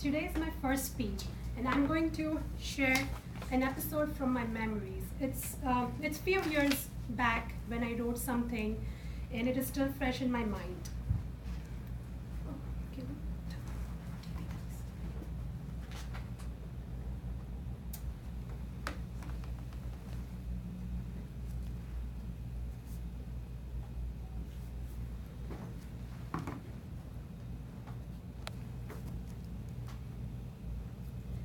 Today is my first speech, and I'm going to share an episode from my memories. It's few years back when I wrote something, and it is still fresh in my mind. Oh, okay.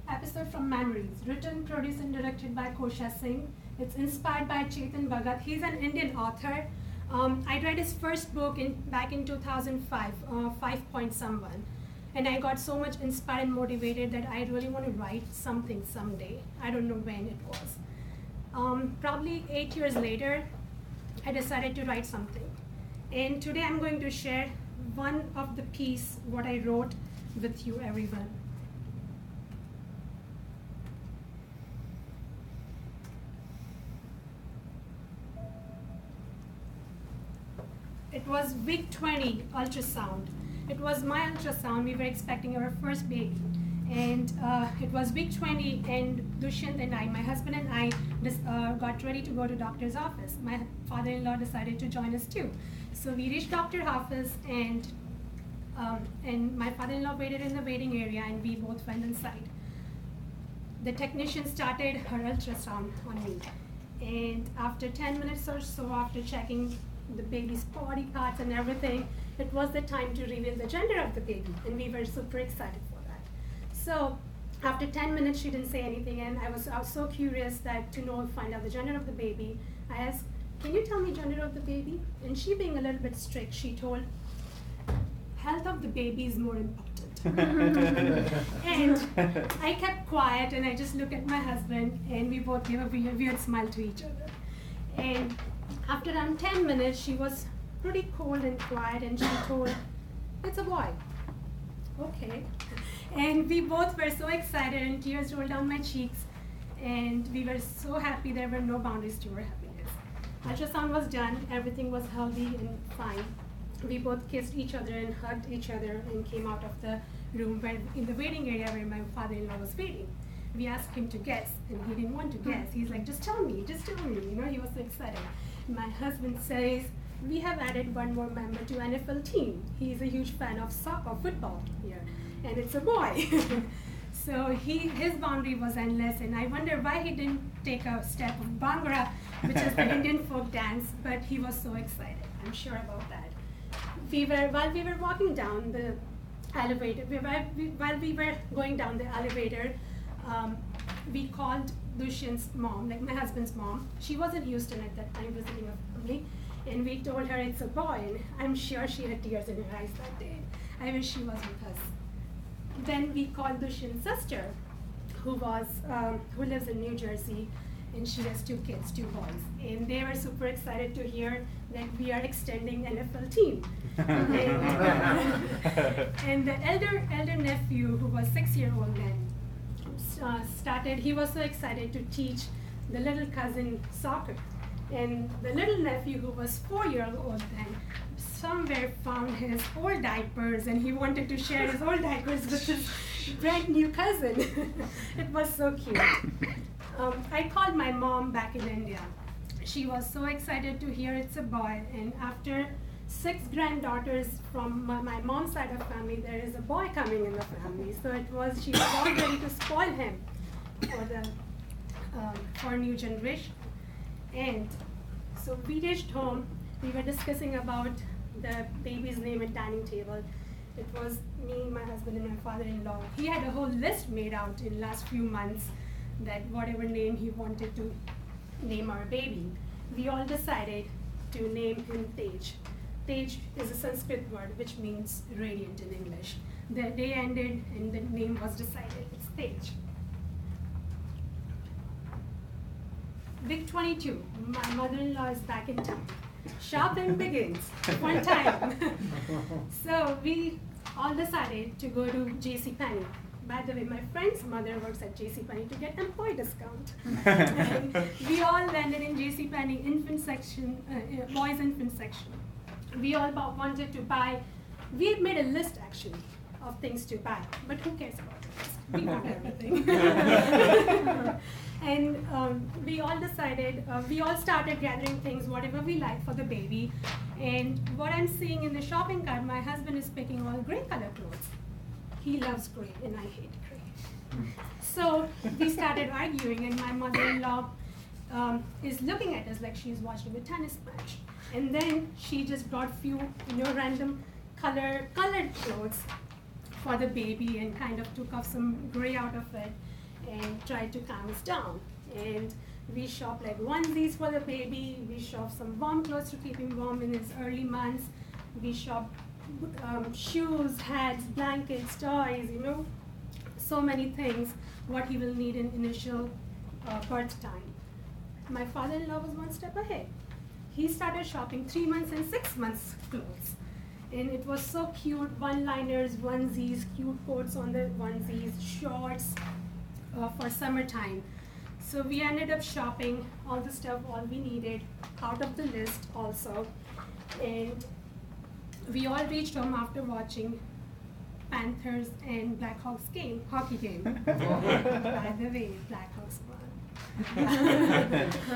Episode from Memories, written, produced, and directed by Kosha Speech. It's inspired by Chetan Bhagat. He's an Indian author. I read his first book back in 2005, 5 Point Someone. And I got so much inspired and motivated that I really want to write something someday. I don't know when it was. Probably 8 years later, I decided to write something. And today I'm going to share one of the piece what I wrote with you, everyone. It was week 20 ultrasound. It was my ultrasound. We were expecting our first baby. And it was week 20, and Dushyant and I, my husband and I, got ready to go to doctor's office. My father-in-law decided to join us too. So we reached doctor's office, and my father-in-law waited in the waiting area, and we both went inside. The technician started her ultrasound on me. And after 10 minutes or so, after checking the baby's body parts and everything, it was the time to reveal the gender of the baby, and we were super excited for that. So after 10 minutes, she didn't say anything, and I was so curious that find out the gender of the baby. I asked, "Can you tell me gender of the baby?" And she, being a little bit strict, she told, "Health of the baby is more important." And I kept quiet, and I just looked at my husband, and we both gave a weird smile to each other. And after around 10 minutes, she was pretty cold and quiet, and she told, "It's a boy." Okay. And we both were so excited, and tears rolled down my cheeks, and we were so happy. There were no boundaries to our happiness. Ultrasound was done, everything was healthy and fine. We both kissed each other and hugged each other and came out of the room in the waiting area where my father-in-law was waiting. We asked him to guess, and he didn't want to guess. He's like, just tell me. He was so excited. My husband says, "We have added one more member to NFL team. He's a huge fan of football here, and it's a boy." So his boundary was endless, and I wonder why he didn't take a step of Bhangra, which is the Indian folk dance, but he was so excited. I'm sure about that. While we were walking down the elevator, while we were going down the elevator, we called Dushyant's mom, like my husband's mom. She was in Houston at that time visiting a family, and we told her it's a boy, and I'm sure she had tears in her eyes that day. I wish she was with us. Then we called Dushyant's sister, who lives in New Jersey, and she has 2 kids, 2 boys. And they were super excited to hear that we are extending NFL team. And the elder nephew, who was 6-year-old then, he was so excited to teach the little cousin soccer. And the little nephew, who was 4-year-old then, somewhere found his old diapers, and he wanted to share his old diapers with his brand new cousin. It was so cute. I called my mom back in India. She was so excited to hear it's a boy, and after 6 granddaughters from my mom's side of family, there is a boy coming in the family. So she was all ready to spoil him for a new generation. And so we reached home. We were discussing about the baby's name at dining table. It was me, my husband, and my father-in-law. He had a whole list made out in the last few months that whatever name he wanted to name our baby. We all decided to name him Tej. Tej is a Sanskrit word which means radiant in English. The day ended and the name was decided. It's Tej. Week 22, my mother-in-law is back in town. Shopping begins, one time. So we all decided to go to JCPenney. By the way, my friend's mother works at JCPenney to get employee discount. And we all landed in JCPenney infant section, boys infant section. We all wanted to buy, we had made a list actually of things to buy. But who cares about it? We want everything. And we all decided, we all started gathering things, whatever we like for the baby. And what I'm seeing in the shopping cart, my husband is picking all gray color clothes. He loves gray, and I hate gray. So we started arguing, and my mother-in-law is looking at us like she's watching a tennis match. And then she just brought few, random colored clothes for the baby and kind of took off some gray out of it and tried to calm us down. And we shopped like onesies for the baby. We shopped some warm clothes to keep him warm in his early months. We shopped shoes, hats, blankets, toys, so many things, what he will need in initial birth time. My father-in-law was one step ahead. He started shopping 3 months and 6 months clothes. And it was so cute, one-liners, onesies, cute coats on the onesies, shorts for summertime. So we ended up shopping all the stuff, all we needed, out of the list also. And we all reached home after watching Panthers and Blackhawks hockey game. By the way, Blackhawks won.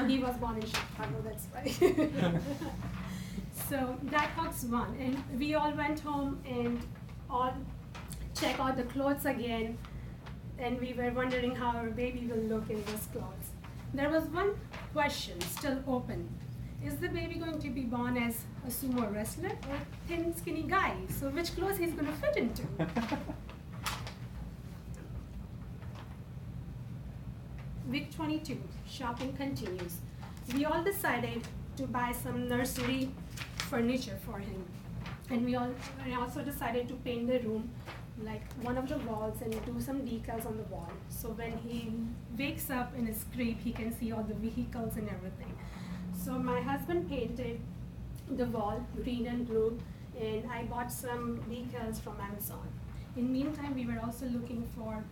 He was born in Chicago, that's why. So Blackhawks won, and we all went home and all checked out the clothes again, and we were wondering how our baby will look in those clothes. There was one question still open. Is the baby going to be born as a sumo wrestler or a thin, skinny guy? So which clothes he's going to fit into? Week 22, shopping continues. We all decided to buy some nursery furniture for him. And we also decided to paint the room, like one of the walls, and do some decals on the wall. So when he wakes up in his crib, he can see all the vehicles and everything. So my husband painted the wall green and blue, and I bought some decals from Amazon. In meantime, we were also looking for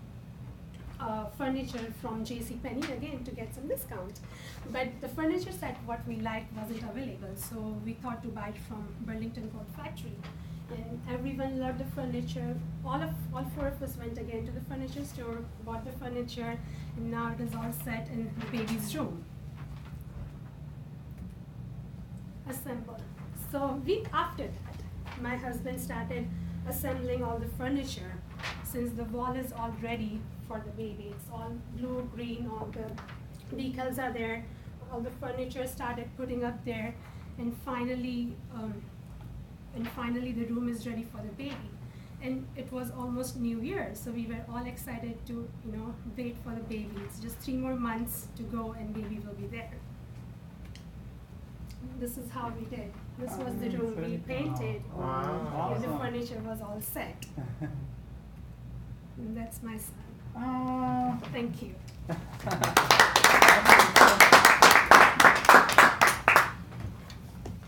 furniture from JCPenney again to get some discount. But the furniture set what we liked wasn't available, so we thought to buy it from Burlington Coat Factory. And everyone loved the furniture. All 4 of us went again to the furniture store, bought the furniture, and now it is all set in the baby's room. Assemble. So week after that, my husband started assembling all the furniture. Since the wall is all ready for the baby, it's all blue, green, all the decals are there, all the furniture started putting up there, and finally the room is ready for the baby. And it was almost New Year, so we were all excited to wait for the baby. It's just 3 more months to go and baby will be there. This is how we did. This was the room we painted. Wow. And the furniture was all set. And that's my son. Thank you.